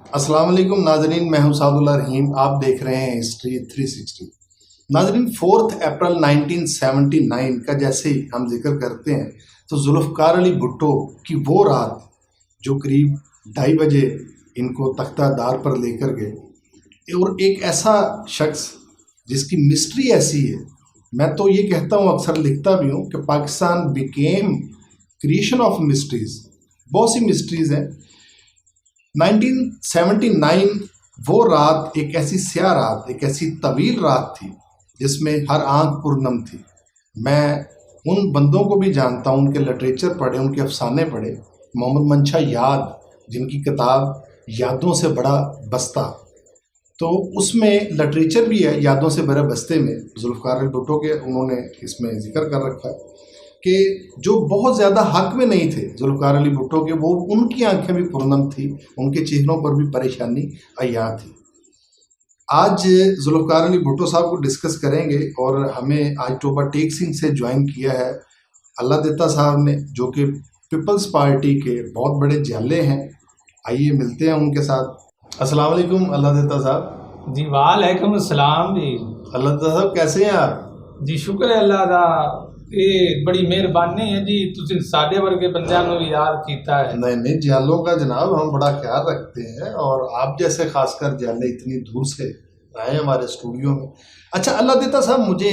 अस्सलाम वालेकुम नाजरीन, मैं हूं सादुल्लाह रहीम। आप देख रहे हैं हिस्ट्री 360। नाजरीन, 4 अप्रैल 1979 का जैसे ही हम जिक्र करते हैं तो जुल्फ़कार अली भुट्टो की वो रात जो करीब 2:30 बजे इनको तख्तादार पर लेकर गए, और एक ऐसा शख्स जिसकी मिस्ट्री ऐसी है, मैं तो ये कहता हूँ, अक्सर लिखता भी हूँ कि Pakistan became creation of mysteries. बहुत सी मिस्ट्रीज़ हैं। 1979 वो रात एक ऐसी स्याह रात, एक ऐसी तवील रात थी जिसमें हर आंख पुरनम थी। मैं उन बंदों को भी जानता हूँ, उनके लिटरेचर पढ़े, उनके अफसाने पढ़े। मोहम्मद मंशा याद, जिनकी किताब यादों से बड़ा बस्ता, तो उसमें लिटरेचर भी है यादों से भरे बस्ते में। जुल्फ़कार अली भुट्टो के उन्होंने इसमें जिक्र कर रखा है कि जो बहुत ज़्यादा हक में नहीं थे जुल्फ़कार अली भुट्टो के, वो उनकी आंखें भी पुरनम थी, उनके चेहरों पर भी परेशानी अय्यां थी। आज जुल्फ़कार अली भुट्टो साहब को डिस्कस करेंगे, और हमें आज टोबा टेक सिंह से ज्वाइन किया है अल्लाह देता साहब ने, जो कि पीपल्स पार्टी के बहुत बड़े जाले हैं। आइए मिलते हैं उनके साथ। अस्सलाम वालेकुम अल्लाह देता साहब। जी वालेकुम अस्सलाम जी। अल्लाह देता साहब कैसे हैं आप? जी शुक्र है अल्लाह दा, ये बड़ी मेहरबानी है जी, तुसीं साडे वर्गे बंदियां नूं भी याद कीता है। नहीं, जालों का जनाब हम बड़ा ख्याल रखते हैं, और आप जैसे खासकर जाले इतनी दूर से आए हमारे स्टूडियो में। अच्छा अल्लाह देता साहब, मुझे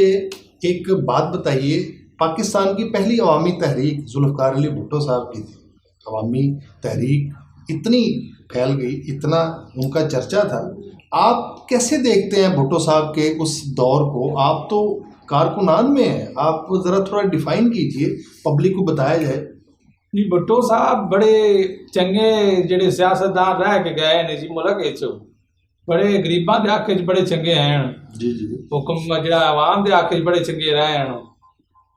एक बात बताइए, पाकिस्तान की पहली अवामी तहरीक जुल्फ़कार अली भुट्टो साहब की थी। अवामी तहरीक इतनी फैल गई, इतना उनका चर्चा था। आप कैसे देखते हैं भुट्टो साहब के उस दौर को? आप तो कारकुनान में हैं, आप ज़रा थोड़ा डिफाइन कीजिए, पब्लिक को बताया जाए। जी भुट्टो साहब बड़े चंगे ਜਿਹੜੇ ਸਿਆਸਤਦਾਨ ਰਹਿ ਕੇ ਗਏ ਨੇ ਜੀ ਮੁਲਕ ਵਿੱਚ, ਬੜੇ ਗਰੀਬਾਂ ਦੇ ਹੱਕ 'ਚ ਬੜੇ ਚੰਗੇ ਹਨ जी जी। ਹੁਕਮ ਜਿਹੜਾ ਆਵਾਮ ਦੇ ਹੱਕ 'ਚ ਬੜੇ ਚੰਗੇ ਰਹੇ ਹਨ,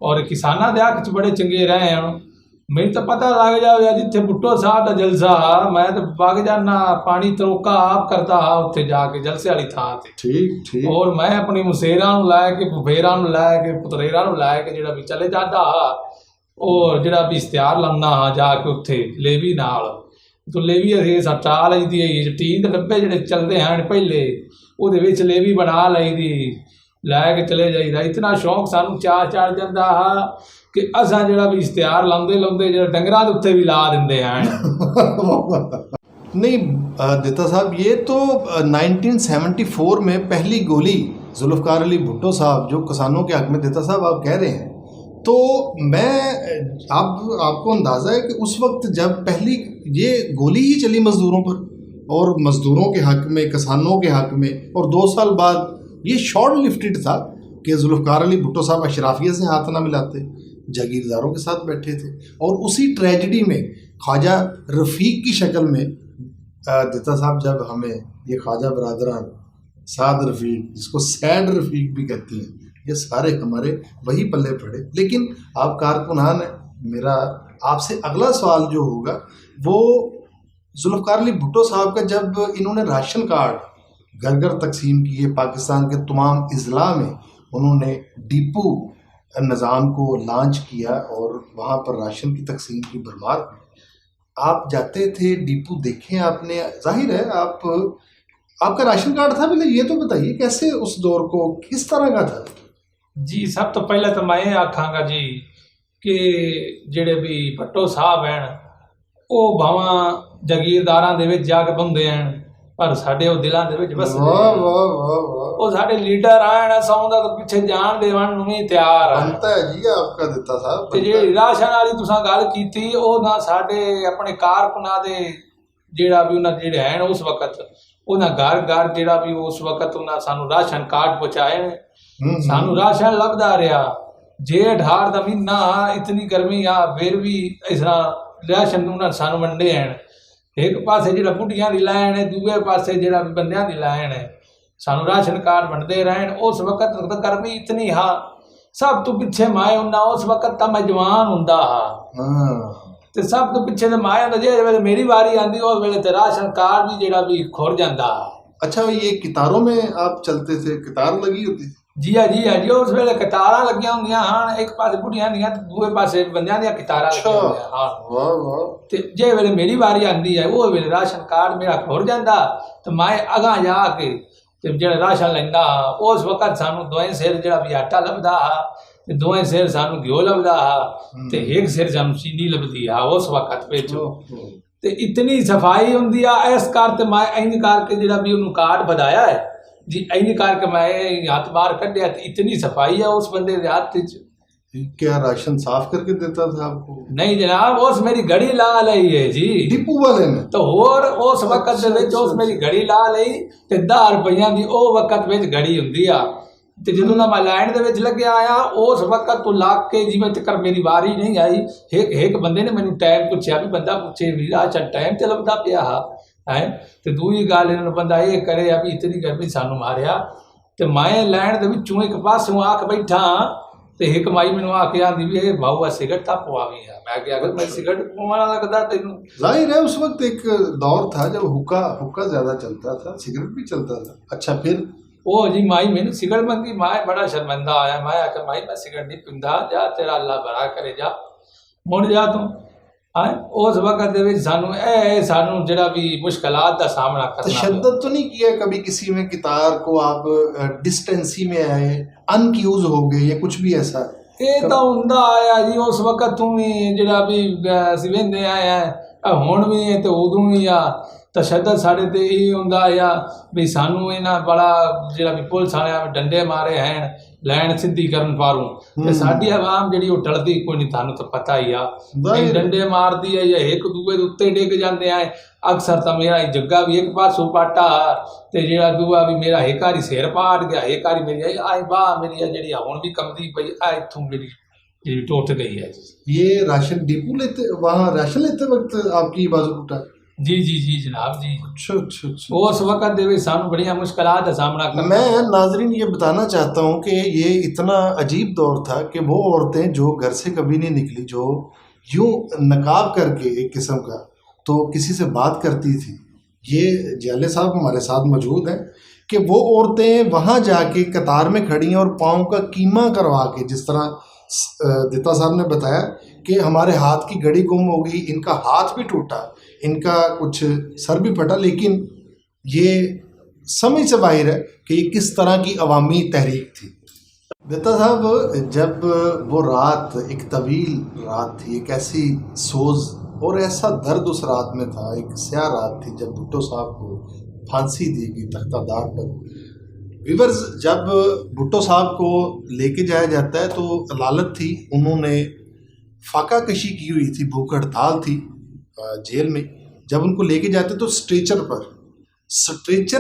ਔਰ ਕਿਸਾਨਾਂ ਦੇ ਹੱਕ 'ਚ ਬੜੇ ਚੰਗੇ ਰਹੇ ਹਨ। ਮੈਨੂੰ ਤਾਂ ਪਤਾ ਲੱਗ ਜਾਵੇ ਜਿੱਥੇ ਭੁੱਟੋ ਸਾਹਿਬ ਦਾ ਜਲਸਾ ਆ, ਮੈਂ ਤਾਂ ਵਗ ਜਾਣਾ, ਪਾਣੀ ਤਰੋਕਾ ਆਪ ਕਰਦਾ ਹਾਂ ਉੱਥੇ ਜਾ ਕੇ ਜਲਸੇ ਵਾਲੀ ਥਾਂ ਤੇ। ਠੀਕ। ਔਰ ਮੈਂ ਆਪਣੀ ਮੁਸੇਰਾਂ ਨੂੰ ਲੈ ਕੇ, ਫੁਫੇਰਾਂ ਨੂੰ ਲੈ ਕੇ, ਪੁਤਰੇਰਾਂ ਨੂੰ ਲੈ ਕੇ ਜਿਹੜਾ ਵੀ ਚਲੇ ਜਾਂਦਾ ਹਾਂ, ਔਰ ਜਿਹੜਾ ਵੀ ਇਸ਼ਤਿਹਾਰ ਲਾਉਂਦਾ ਹਾਂ ਜਾ ਕੇ ਉੱਥੇ ਲੇਵੀ ਨਾਲ, तो लेवी असीं सटा ਲਈ ਦੀ ਹੈ। ਟੀਨ ਦੇ ਡੱਬੇ ਜਿਹੜੇ ਚੱਲਦੇ ਹਨ ਪਹਿਲੇ, ਉਹਦੇ ਵਿੱਚ ਲੇਵੀ ਬਣਾ ਲਈ ਦੀ, ਲੈ ਕੇ ਚਲੇ ਜਾਈਦਾ। ਇਤਨਾ ਸ਼ੌਂਕ ਸਾਨੂੰ ਚਾਹ ਚੜ ਜਾਂਦਾ ਹਾਂ ਕਿ ਅਸਾਂ ਜਿਹੜਾ ਵੀ ਇਸ਼ਤਿਹਾਰ ਲਾਉਂਦੇ ਜਿਹੜਾ ਡੰਗਰਾਂ ਦੇ ਉੱਤੇ ਵੀ ਲਾ ਦਿੰਦੇ ਹਨ। नहीं देता साहब, ये तो 1974 में पहली गोली जुल्फ़कार अली भुट्टो साहब जो किसानों के हक में, देता साहब आप कह रहे हैं, तो मैं आपको अंदाज़ा है कि उस वक्त जब पहली ये गोली ही चली मज़दूरों पर, और मज़दूरों के हक में, किसानों के हक में, और 2 साल बाद ये शॉर्ट लिफ्टेड था कि जुल्फ़कार अली भुट्टो साहब अशराफिया से हाथ ना मिलाते, जागीरदारों के साथ बैठे थे, और उसी ट्रेजिडी में ख्वाजा रफ़ीक की शक्ल में देता साहब, जब हमें ये ख्वाजा बरादरान, साद रफ़ीक, जिसको सैड रफ़ीक भी कहती हैं, ये सारे हमारे वही पल्ले पड़े। लेकिन आप कारकुनान हैं, मेरा आपसे अगला सवाल जो होगा वो जुल्फ़कार अली भुट्टो साहब का, जब इन्होंने राशन कार्ड घर घर तकसीम किए, पाकिस्तान के तमाम अज़ला में उन्होंने डिपो निज़ाम को लॉन्च किया, और वहाँ पर राशन की तकसीम की भरमार हुई। आप जाते थे, डिपो देखे आपने, जाहिर है आपका राशन कार्ड था पहले, ये तो बताइए कैसे उस दौर को, किस तरह का था? जी सब तो पहले तो मैं ये आखांगा जी कि ਜਿਹੜੇ ਵੀ ਭੱਟੋ ਸਾਹਿਬ ਹਨ ਉਹ ਭਾਵਾਂ ਜਾਗੀਰਦਾਰਾਂ ਦੇ ਵਿੱਚ ਜਾ ਕੇ ਬੰਦੇ ਹਨ, ਪਰ ਸਾਡੇ ਉਹ ਦਿਲਾਂ ਦੇ ਵਿੱਚ ਵਸਦੇ। वाह। ਉਹ ਸਾਡੇ ਲੀਡਰ ਆਣ, ਸੌਂਦਾ ਤਾਂ ਪਿੱਛੇ ਜਾਣ ਦੇਵਣ ਨੂੰ ਵੀ ਤਿਆਰ ਆ। बनता है जी आपका देता साहब। ਤੇ ਜਿਹੜੀ ਰਾਸ਼ਨ ਵਾਲੀ ਤੁਸੀਂ ਗੱਲ ਕੀਤੀ, ਉਹ ਨਾ ਸਾਡੇ ਆਪਣੇ ਕਾਰਕੁਨਾਂ ਦੇ ਜਿਹੜਾ ਵੀ ਉਹਨਾਂ ਜਿਹੜੇ ਹਨ ਉਸ ਵਕਤ, ਉਹਨਾਂ ਘਰ ਘਰ ਜਿਹੜਾ ਵੀ ਉਸ ਵਕਤ ਉਹਨਾਂ ਸਾਨੂੰ ਰਾਸ਼ਨ ਕਾਰਡ ਪਹੁੰਚਾਏ ਨੇ। ਸਾਨੂੰ ਰਾਸ਼ਨ ਲੱਭਦਾ ਰਿਹਾ। ਜੇਠ ਹਾੜ ਦਾ ਮਹੀਨਾ, ਇਤਨੀ ਗਰਮੀ ਆ, ਫਿਰ ਵੀ ਇਸ ਤਰ੍ਹਾਂ ਰਾਸ਼ਨ ਉਹਨਾਂ ਸਾਨੂੰ ਵੰਡੇ ਹਨ। ਇੱਕ ਪਾਸੇ ਜਿਹੜਾ ਬੁੱਢੀਆਂ ਦੀ ਲਾਈਨ ਹੈ, ਦੂਏ ਪਾਸੇ ਜਿਹੜਾ ਬੰਦਿਆਂ ਦੀ ਲਾਈਨ ਹੈ, ਸਾਨੂੰ ਰਾਸ਼ਨ ਕਾਰਡ ਵੰਡਦੇ ਰਹਿਣ। ਉਸ ਵਕਤ ਤਾਂ ਗਰਮੀ ਇਤਨੀ ਹਾਂ, ਸਭ ਤੋਂ ਪਿੱਛੇ ਮਾਏ ਹੁੰਦਾ। ਉਸ ਵਕਤ ਤਾਂ ਮੈਂ ਜਵਾਨ ਹੁੰਦਾ ਹਾਂ, ਤੇ ਸਭ ਤੋਂ ਪਿੱਛੇ ਤਾਂ ਮਾਏ ਹੁੰਦਾ। ਜਿਹੜੇ ਵੇਲੇ ਮੇਰੀ ਵਾਰੀ ਆਉਂਦੀ, ਉਸ ਵੇਲੇ ਤੇ ਰਾਸ਼ਨ ਕਾਰਡ ਵੀ ਜਿਹੜਾ ਵੀ ਖੁਰ ਜਾਂਦਾ। अच्छा, ये कितारों में आप चलते थे, कितार लगी होती थी? ਜੀ ਉਸ ਵੇਲੇ ਕਤਾਰਾਂ ਲੱਗੀਆਂ ਹੁੰਦੀਆਂ ਹਨ, ਇੱਕ ਪਾਸੇ ਬੁੱਢੀਆਂ ਦੀਆਂ ਤੇ ਦੂਏ ਪਾਸੇ ਬੰਦਿਆਂ ਦੀਆਂ ਕਤਾਰਾਂ ਲੱਗੀਆਂ ਹੁੰਦੀਆਂ ਹਾਂ। ਵਾਹ ਵਾਹ। ਤੇ ਜੇ ਵੇਲੇ ਮੇਰੀ ਵਾਰੀ ਆਉਂਦੀ ਹੈ ਉਹ ਵੇਲੇ ਰਾਸ਼ਨ ਕਾਰਡ ਮੇਰਾ ਖੁਰ ਜਾਂਦਾ ਤੇ ਮੈਂ ਅਗਾਂ ਜਾ ਕੇ ਤੇ ਜਿਹੜਾ ਰਾਸ਼ਨ ਲੈਂਦਾ ਉਸ ਵਕਤ ਸਾਨੂੰ ਦੋਵੇਂ ਸਿਰ ਜਿਹੜਾ ਵੀ ਆਟਾ ਲੱਭਦਾ ਤੇ ਦੋਵੇਂ ਸਿਰ ਸਾਨੂੰ ਘਿਓ ਲੱਭਦਾ ਤੇ ਇੱਕ ਸਿਰ ਸਾਨੂੰ ਚੀਨੀ ਲੱਭਦੀ ਆ ਉਸ ਵਕਤ ਵਿੱਚ। ਤੇ ਇਤਨੀ ਸਫਾਈ ਹੁੰਦੀ ਆ ਇਸ ਕਰ ਤੇ ਮੈਂ ਇੰਜ ਕਰਕੇ ਜਿਹੜਾ ਵੀ ਉਹਨੂੰ ਕਾਰਡ ਵਧਾਇਆ ਹੈ ਜੀ, ਇੰਜ ਕਰਕੇ ਮੈਂ ਹੱਥ ਬਾਹਰ ਕੱਢਿਆ ਤੇ ਇਤਨੀ ਸਫਾਈ ਹੈ ਉਸ ਬੰਦੇ ਦੇ ਹੱਥ 'ਚ। क्या राशन साफ करके देता था आपको? नहीं जनाब, उस मेरी घड़ी ला ली है जी डिपू वाले ने। तो होर उस वक्त ਦੇ ਵਿੱਚ ਉਸ ਮੇਰੀ ਘੜੀ ਲਾ ਲਈ ਤੇ 10 ਰੁਪਈਆਂ ਦੀ ਉਹ ਵਕਤ ਵਿੱਚ ਘੜੀ ਹੁੰਦੀ ਆ ਤੇ ਜਦੋਂ ਨਾ ਮੈਂ ਲਾਈਨ ਦੇ ਵਿੱਚ ਲੱਗਿਆ ਆਇਆ ਉਸ ਵਕਤ ਤੋਂ ਲੱਗ ਕੇ ਜਿਵੇਂ ਤੱਕ ਮੇਰੀ ਵਾਰੀ ਨਹੀਂ ਆਈ ਇੱਕ ਬੰਦੇ ਨੇ ਮੈਨੂੰ ਟਾਈਮ ਪੁੱਛਿਆ ਵੀ ਬੰਦਾ ਪੁੱਛੇ ਵੀ ਅੱਛਾ ਟਾਈਮ ਤੇ ਲੱਭਦਾ ਪਿਆ ਹੈ ਤੇ ਦੂਜੀ ਗੱਲ ਇਹਨਾਂ ਨੂੰ ਬੰਦਾ ਇਹ ਕਰੇ ਆ ਵੀ ਇਤਨੀ ਗਰਮੀ ਸਾਨੂੰ ਮਾਰਿਆ ਤੇ ਮੈਂ ਲਾਈਨ ਦੇ ਵਿੱਚੋਂ ਇੱਕ ਪਾਸੋਂ ਆ ਕੇ ਬੈਠਾ ਤੇ ਇੱਕ ਮਾਈ ਮੈਨੂੰ ਆ ਕੇ ਆਂਦੀ ਵੀ ਇਹ ਬਾਊ ਆ ਸਿਗਰਟ ਤਾਂ ਪਵਾਵੀ ਆ। ਮੈਂ ਕਿਹਾ ਅਗਰ ਮੈਂ ਸਿਗਰਟ पवाना लगता तेन जाहिर है उस वक्त एक दौर था जब हुक्का ज्यादा चलता था, सिगरेट भी चलता था। अच्छा फिर वो जी माई मैंने सिगरेट मंगी, मैं बड़ा शर्मिंदा आया। मैं आखिर माई मैं सिगरेट नहीं पींदा, जा तेरा अल्लाह भला करे, जा मुड़ जा तू। हाँ उस वक्त सानू जरा भी मुश्किलात का सामना करना। तशद्दुद तो नहीं किया कभी किसी में कितार को? आप डिस्टेंसी में आए, अनक्यूज हो गए या कुछ भी ऐसा? ये तो हुंदा आया जी उस वक्त तू भी जरा भी ਅਸੀਂ ਵਹਿੰਦੇ ਆਏ ਆ ਹੁਣ ਵੀ ਹੈ ਤੇ ਉਦੋਂ ਵੀ ਆ। तशद्दुद साढ़े ते यही हुंदा आ भी सानू इन्हां बड़ा जिहड़ा भी पुलिस वालियां डंडे मारे हैं लैन सीधी करन पारूं ते साडी आवाम जिहड़ी ओह टलदी कोई नहीं। थानू तो पता ही आ डंडे मारदी है या एक दूए दे उत्ते डिग जांदे आ। अक्सर तो मेरा जग्गा भी एक पासों पाटा ते जिहड़ा दूआ भी मेरा एक वारी सिर पाट गया, एक वारी मेरी आई बाह मेरी जिहड़ी हुण भी कंबदी पई आ इत्थों मेरी जिहड़ी टुट गई है। ये राशन डिपो लेते वहाँ राशन लेते वक्त आपकी बाजू टूटा? जी जी जी जनाब जी। अच्छा। उस वक्त दे सानू बड़ियां मुश्किलात का सामना करना। मैं नाजरीन ये बताना चाहता हूँ कि ये इतना अजीब दौर था कि वो औरतें जो घर से कभी नहीं निकली, जो यूं नकाब करके एक किस्म का तो किसी से बात करती थी, ये जियाले साहब हमारे साथ मौजूद हैं कि वो औरतें वहाँ जाके कतार में खड़ी हैं और पाँव का कीमा करवा के, जिस तरह दिता साहब ने बताया कि हमारे हाथ की घड़ी गुम हो गई, इनका हाथ भी टूटा, इनका कुछ सर भी फटा, लेकिन ये समझ से बाहर है कि ये किस तरह की अवामी तहरीक थी। दिता साहब जब वो रात एक तवील रात थी, एक ऐसी सोज और ऐसा दर्द उस रात में था, एक स्याह रात थी जब भुट्टो साहब को फांसी दी गई तख्तादार पर। विवर्स जब भुट्टो साहब को लेके जाया जाता है तो अदालत थी, उन्होंने फाका कशी की हुई थी, भूख हड़ताल थी जेल में। जब उनको लेके जाते तो स्ट्रेचर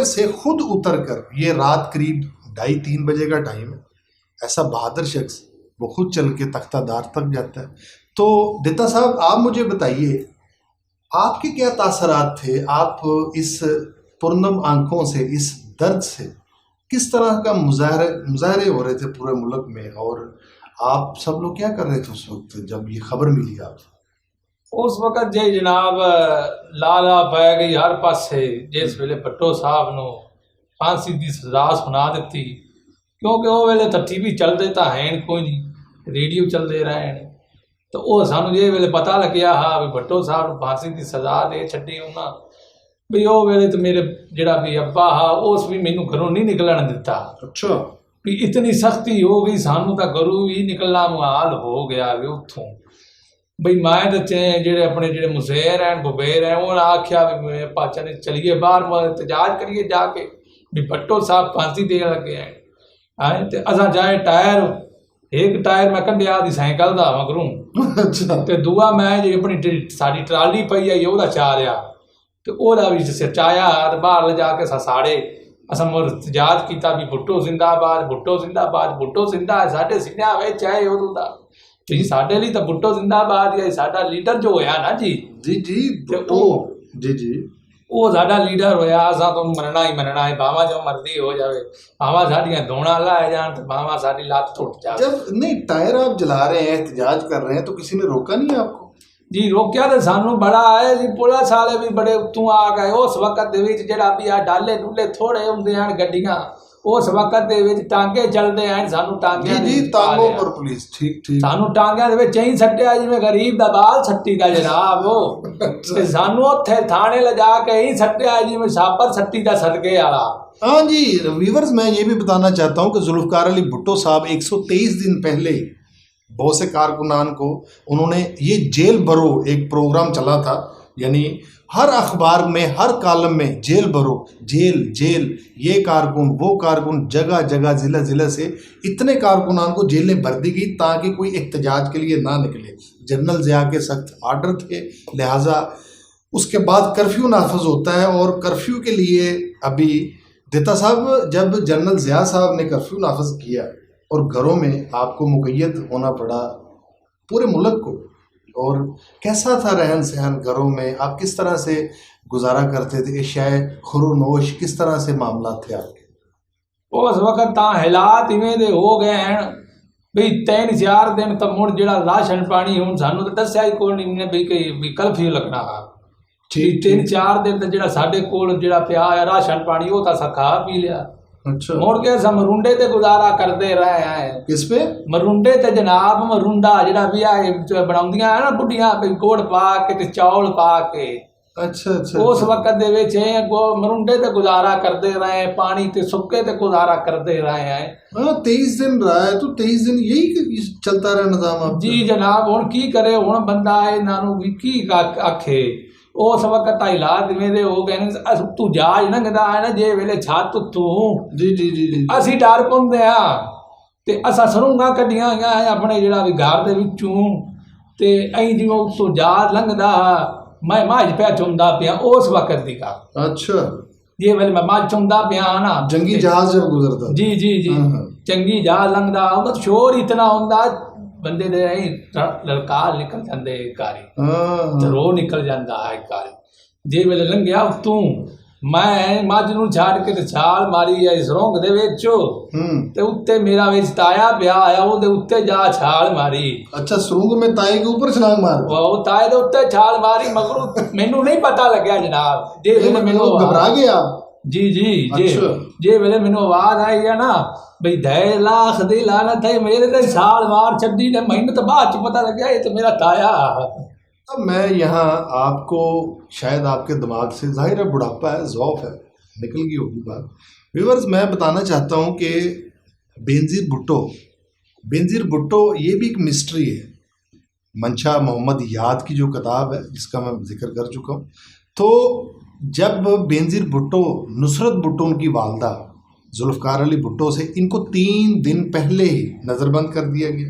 से खुद उतर कर, ये रात करीब 2:30-3 बजे का टाइम है, ऐसा बहादुर शख्स वो खुद चल के तख्तादार तक जाता है। तो दिता साहब आप मुझे बताइए आपके क्या तासरात थे? आप इस पुरनम आंखों से, इस दर्द से किस तरह का मुजाहरे हो रहे थे पूरे मुल्क में, और आप सब लोग क्या कर रहे थे उस वक्त जब ये खबर मिली आपको? उस वक्त जे जनाब लाला पै गई हर पासे जिस वेले भट्टो साहब नूं फांसी की सजा सुना दी, क्योंकि वो वेले तो टीवी चलते तो है कोई नहीं, रेडियो चलते रहे, तो वो सानू जे वेले पता लग्या हाँ भी भट्टो साहब नूं फांसी की सजा दे छड्डी उन्हां भी वो वेले तो मेरे जिहड़ा भी अब्बा हा उस भी मैनू घरों नहीं निकलण दिता। अच्छा भी इतनी सख्ती हो गई सानू तो घरों भी निकलना मुहाल हो गया भी उत्थों। बई मैं तो जेडे अपने जेडे मुसेर हैं बुबेर हैं उन्होंने आख्या भी पाचा ने चलिए बाहर एहतजाज करिए जाके भी भट्टो साहब फांसी देने लगे हैं। तो असा जाए टायर एक टायर मैं कढ़िया दी साइकिल का मगरों, तो दूआ मैं जी अपनी साड़ी ट्राली पई है वह चारिया तो वह भी चाया तो बाहर ले जाके साड़े असा एहतजाज किया भी भुट्टो जिंदाबाद, भुट्टो जिंदाबाद, भुट्टो जिंदा है साढ़े सीनिया विच है उदों दा जी साढ़े लिए तो भुट्टो जिंदाबाद है साडा लीडर जो होया ना जी जी जी भुट्टो जी जी वो साडा लीडर होया। असा तो मनना ही मनना है, भावा जो मर्जी हो जाए, भावा साड़ियां धोना लाए जान तो भावा साड़ी लात टुट जाए। जब नहीं टायर आप जला रहे हैं, एहतजाज कर रहे हैं, तो किसी ने रोका नहीं आपको? जी रोकया तो सानू बड़ा है जी, पुलिस वाले भी बड़े उत्तों आ गए उस वक्त जिहड़ा भी आ डाले डुले थोड़े हुंदे हैं गड्डियां اس وقت دے وچ ٹانگے چلدے ہیں سانو ٹانگے جی ٹانگوں پر پولیس ٹھیک سانو ٹانگیاں دے وچ چیں سٹیا جویں غریب دا بال سٹی دا جناب تے سانو اوتھے تھانے لجا کے ہی سٹیا جویں ساپر سٹی دا صدقے والا. ہاں جی ویورز میں یہ بھی بتانا چاہتا ہوں کہ ذوالفقار علی بھٹو صاحب 123 دن پہلے بہت سے کارکنان کو انہوں نے یہ جیل برو ایک پروگرام چلا تھا، یعنی ہر اخبار میں ہر کالم میں جیل برو، جیل جیل، یہ کارکن وہ کارکن، جگہ جگہ ضلع ضلع سے اتنے کارکنان کو جیلیں بھر دی گئی تاکہ کوئی احتجاج کے لیے نہ نکلے. جنرل ضیاء کے سخت آرڈر تھے، لہٰذا اس کے بعد کرفیو نافذ ہوتا ہے. اور کرفیو کے لیے ابھی دیتا صاحب جب جنرل ضیاء صاحب نے کرفیو نافذ کیا اور گھروں میں آپ کو مقید ہونا پڑا پورے ملک کو، اور کیسا تھا رہن سہن گھروں میں؟ آپ کس طرح سے گزارا کرتے تھے؟ اشیاء خور و نوش کس طرح سے معاملات تھے آپ کے؟ اس وقت تاں حالات ایویں دے ہو گئے ہیں بھئی 3-4 دن تو مڑ جڑا راشن پانی ہوں سانو تو دسیا ہی کوئی نہیں بھی کہ کرفیو لگنا ہے. ٹھیک 3-4 دن تو جڑا ساڈے کول جڑا پیا ہے راشن پانی وہ تو اساں کھا پی لیا. اچھا مڑ کے اساں مرونڈے تے گزارا کرتے رہے ہیں. کس پہ؟ مرونڈے تے جناب مرونڈا جڑا بھی ہے بناؤندیاں ہیں نا بڈھیاں گوڑ پا کے تے چاول پا کے. اچھا اچھا اس وقت دے وچ مرونڈے تے گزارا کرتے رہے ہیں، پانی تے سکے تے گزارا کرتے رہے ہیں. ہاں 23 دن رہا ہے تو 23 دن یہی چلتا رہا نظام آپ؟ جی جناب ہن کی کرے، ہن بندہ انہاں نوں بھی کی آکھے. اس وقت حالات میں دے ہو گئے تو جاج لنگدا ہے نا جے ویلے چھت تو جی جی جی جی اسی ڈر پوندے ہاں تے اساں سرونگاں کڈیاں گیا اپنے جڑا بھی گھر دے وچوں تے ایں جیوں تو جاج لنگدا میں ماج پیا چوندا پیا اس وقت دی کا. اچھا جے ویلے میں ماج چوندا پیا نا جنگی جہاز جب گزرتا؟ جی جی جی چنگی جہاز لنگدا او شور اتنا ہوندا بندے دے للکار نکل جاندے کاری تے رو نکل جاندا ہے کاری. جے ویلے لنگیا تو میں ماج نوں چھاڑ کے تے چھال ماری ہے سرونگ دے وچ تے اوتے میرا وچ تایا پیا آیا او دے اوتے جا چھال ماری. اچھا سرونگ میں تائے کے اوپر چھلانگ مار؟ وہ تائے دے اوتے چھال ماری مگر مینوں نہیں پتہ لگیا جناب. جے ویلے مینوں گھبرا گیا؟ جی جی جے ویلے مینوں آواز آئی ہے نا بھئی 2 لاکھ دی لعنت ہے میرے تے چھال مار چھڈی تے مینوں تے بعد چ پتہ لگیا یہ تو میرا تایا. اب میں یہاں آپ کو شاید آپ کے دماغ سے ظاہر ہے بڑھاپا ہے، ذوف ہے، نکل گئی ہوگی بات. ویورز میں بتانا چاہتا ہوں کہ بینظیر بھٹو یہ بھی ایک مسٹری ہے. منشا محمد یاد کی جو کتاب ہے جس کا میں ذکر کر چکا ہوں، تو جب بینظیر بھٹو نصرت بھٹو ان کی والدہ ذوالفقار علی بھٹو سے ان کو 3 دن پہلے ہی نظر بند کر دیا گیا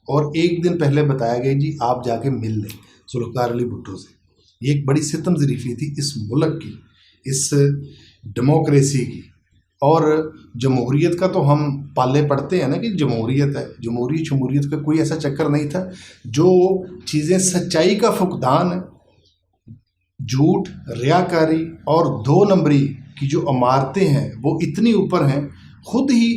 اور 1 دن پہلے بتایا گیا جی آپ جا کے مل لیں ذوالفقار علی بھٹو سے. یہ ایک بڑی ستم ظریفی تھی اس ملک کی، اس ڈیموکریسی کی. اور جمہوریت کا تو ہم پالے پڑھتے ہیں نا کہ جمہوریت ہے، جمہوریت کا کوئی ایسا چکر نہیں تھا. جو چیزیں سچائی کا فقدان ہے، جھوٹ، ریاکاری اور 2 نمبری کی جو عمارتیں ہیں وہ اتنی اوپر ہیں خود ہی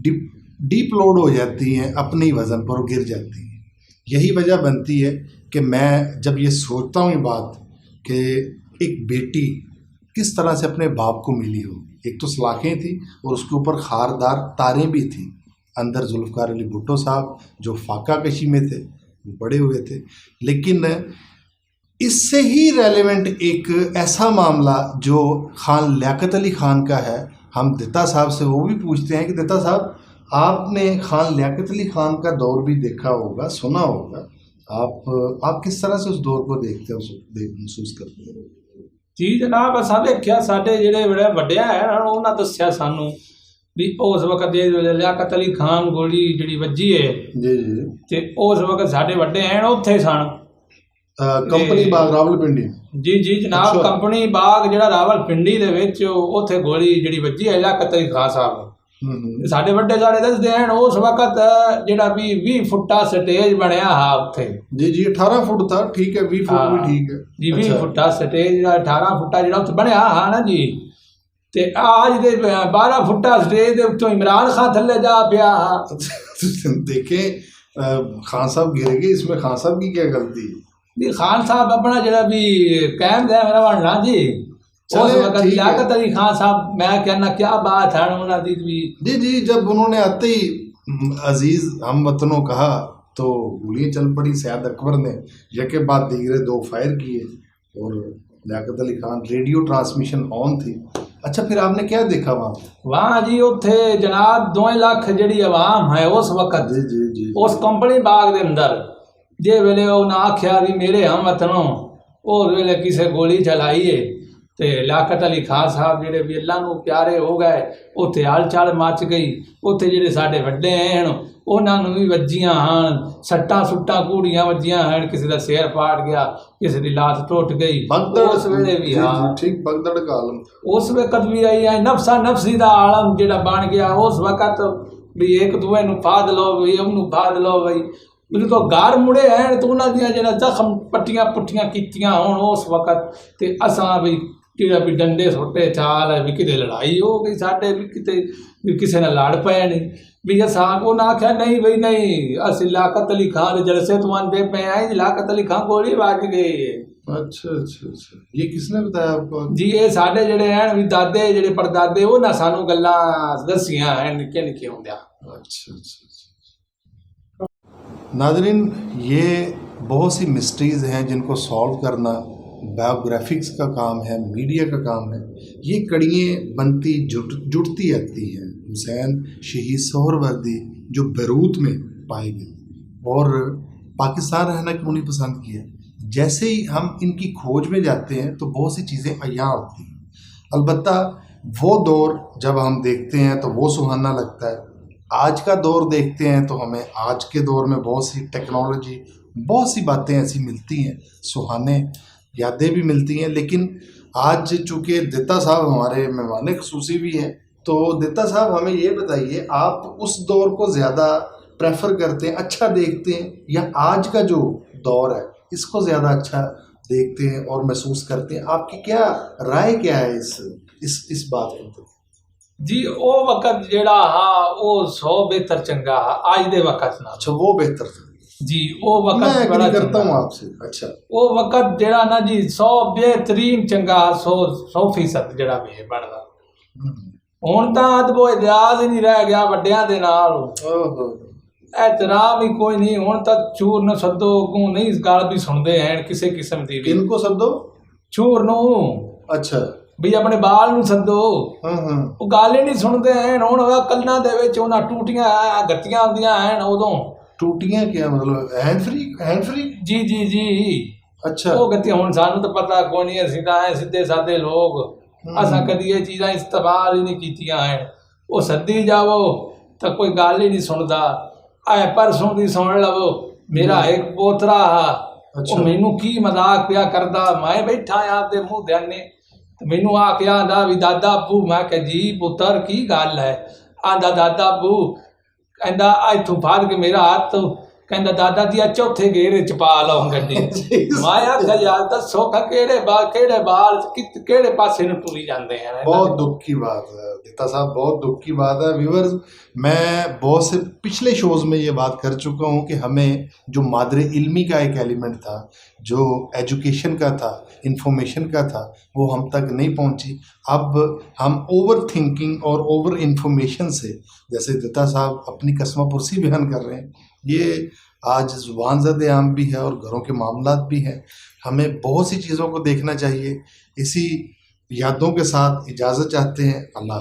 ڈیپ لوڈ ہو جاتی ہیں، اپنے وزن پر گر جاتی ہیں. یہی وجہ بنتی ہے کہ میں جب یہ سوچتا ہوں یہ بات کہ ایک بیٹی کس طرح سے اپنے باپ کو ملی ہو. ایک تو سلاخیں تھیں اور اس کے اوپر خاردار تاریں بھی تھیں. اندر ذوالفقار علی بھٹو صاحب جو فاقہ کشی میں تھے وہ بڑے ہوئے تھے. لیکن اس سے ہی ریلیونٹ ایک ایسا معاملہ جو خان لیاقت علی خان کا ہے، ہم دتا صاحب سے وہ بھی پوچھتے ہیں کہ دتا صاحب آپ نے خان لیاقت علی خان کا دور بھی دیکھا ہوگا، سنا ہوگا، آپ کس طرح سے اس دور کو دیکھتے ہیں، محسوس کرتے ہیں؟ جی جناب اساں دیکھیا ساڈے جڑے بڑے وڈے ہیں انہاں دسیا سانوں بھی اس وقت لیاقت علی خان گولی جڑی وجی ہے جی جی تے اس وقت ساڈے وڈے ہیں اوتھے سن کمپنی باغ راولپنڈی. جی جی جناب کمپنی باغ جڑا راولپنڈی دے وچ اوتھے گولی جڑی وجی ہے لیاقت علی خان صاحب ساڈے وڈے سارے دسدے ہیں اس وقت جڑا بھی 20 فٹا سٹیج بنیا ہا اوتھے. جی جی 18 فٹ تھا، ٹھیک ہے 20 فٹ بھی ٹھیک ہے جی 20 فٹا سٹیج 18 فٹا جڑا اوتھے بنیا ہا نا جی. تے آج دے 12 فٹا سٹیج دے اوتوں عمران خان تھلے جا پیا ہا. دیکھیں خان صاحب گر گئے، اس میں خان صاحب کی کیا غلطی ہے؟ خان صاحب اپنا جڑا بھی قائم دائم رہنا جی اس وقت لیاقت علی خان صاحب میں کہنا کیا بات ہے انہوں دی بھی جی جب انہوں نے آتے ہی عزیز ہم وطنوں کہا تو گولیاں چل پڑی. سعد اکبر نے یکے بعد دیگرے 2 فائر کیے اور Liaquat Ali Khan radio transmission on تھی. اچھا پھر آپ نے کیا دیکھا وہاں جی اتھے جناب 2 لاکھ جڑی عوام ہے اس وقت جی اس کمپنی باغ دے اندر جے ویلے انہاں آکھیا بھی میرے ہم وطنوں اس ویلے کسے گولی چلائیے تے لیاقت علی خان صاحب جڑے بھی اللہ نو پیارے ہو گئے اتھے ہل چال مچ گئی. اتھے جڑے ساڈے وڈے ہیں انہاں نو بھی وجیاں ہن سٹاں سٹاں کوڑیاں وجیاں ہیں کسی دا سیر پاٹ گیا کسی دی لات ٹوٹ گئی اس ویلے بھی ہاں ٹھیک بگدڑ کا عالم اس وقت بھی آئی ہے نفسا نفسی دا عالم جڑا بن گیا اس وقت بھی ایک دوے نو پھاد لو بھئی انہوں پھاد لو بھئی بھی تو گھر مڑے ہیں تو انہاں دیاں جڑا زخم پٹیاں پٹھیاں کیتیاں ہون اس وقت تے اساں بھی کہڑا بھی ڈنڈے سوٹے چال ہے بھی کتے لڑائی ہو گئی ساڈے بھی کتے بھی کسے نے لڑ پے نہیں بھی اساں انہاں آکھیا نہیں بھئی نہیں اسی لیاقت علی خان دے جلسے تو آندے پے آئے لیاقت علی خان گولی واج گئی ہے. اچھا یہ کس نے بتایا آپ کو؟ جی یہ ساڈے جڑے ہیں بھی دادے جڑے پردادے وہ نہ سانو گلاں دسیاں ہیں نکے نکے ہوندیاں. اچھا ناظرین یہ بہت سی مسٹریز ہیں جن کو سالو کرنا بایوگرافکس کا کام ہے میڈیا کا کام ہے. یہ کڑیاں بنتی جڑتی آتی ہیں. حسین شہید سہروردی جو بیروت میں پائے گئے اور پاکستان رہنا کیوں نہیں پسند کیا. جیسے ہی ہم ان کی کھوج میں جاتے ہیں تو بہت سی چیزیں عیاں ہوتی ہیں. البتہ وہ دور جب ہم دیکھتے ہیں تو وہ سہانا لگتا ہے. آج کا دور دیکھتے ہیں تو ہمیں آج کے دور میں بہت سی ٹیکنالوجی بہت سی باتیں ایسی ملتی ہیں سہانے یادیں بھی ملتی ہیں. لیکن آج چونکہ دتا صاحب ہمارے مہمان خصوصی بھی ہیں تو دتا صاحب ہمیں یہ بتائیے آپ اس دور کو زیادہ پریفر کرتے ہیں اچھا دیکھتے ہیں یا آج کا جو دور ہے اس کو زیادہ اچھا دیکھتے ہیں اور محسوس کرتے ہیں؟ آپ کی کیا رائے کیا ہے اس بات پر؟ جی او وقت جیڑا ہاں او 100 بہتر چنگا آج دے وقت نہ. اچھا وہ بہتر تھا جی وہ وقت میں بڑا کرتا ہوں آپ سے. اچھا وہ وقت جیڑا نا جی 100 بہترین چنگا 100% جیڑا بھی بندا. ہن تاں ادب و اعزاز ہی نہیں رہ گیا وڈیاں دے نال احترام ہی کوئی نہیں. ہن تک چور نہ سدو کو نہیں گل بھی سنتے ہیں کسی قسم دی. ان کو سدو چور نو. اچھا بھی اپنے بال نو سدو وہ گل ہی نہیں سنتے ہیں. ہوں کلنا دے وچ انہاں ٹوٹیاں گتیاں ہوندیاں ہیں ادوں. ٹوٹیاں کیا مطلب ہینڈ فری؟ جی اچھا وہ گتیاں ہوں سانو تو پتہ کوئی نہیں. اسی تو سیدھے سادے لوگ اساں کدی یہ چیزاں استعمال ہی نہیں کیتیاں ہیں. وہ سدی جاؤ تو کوئی گل ہی نہیں سنتا. اے پرسوں دی سن لو میرا ایک پوترا وہ مینوں کی مذاق پیا کردا. میں بیٹھا آپ دے منہ دیانے مینوں آ کے آندا بھی دادا ابو. میں کہ جی پتر کی گل ہے؟ آندا دادا ابو کہندا اتھوں پھڑ کے میرا ہاتھ کہندا دادا جی چوتھے گھیرے چ پا لو گڈی. میں آکھیا یار دسو کیڑے بال کیڑے پاسے نوں ٹری جاندے ہیں. بہت دکھ کی بات ہے دتا صاحب بہت دکھ کی بات ہے. ویورز میں بہت سے پچھلے شوز میں یہ بات کر چکا ہوں کہ ہمیں جو مادر علمی کا ایک ایلیمنٹ تھا جو ایجوکیشن کا تھا انفارمیشن کا تھا وہ ہم تک نہیں پہنچی. اب ہم اوور تھنکنگ اور اوور انفارمیشن سے جیسے دتا صاحب اپنی قسمہ پرسی بیان کر رہے ہیں یہ آج زبان زد عام بھی ہے اور گھروں کے معاملات بھی ہیں. ہمیں بہت سی چیزوں کو دیکھنا چاہیے. اسی یادوں کے ساتھ اجازت چاہتے ہیں. اللہ حافظ.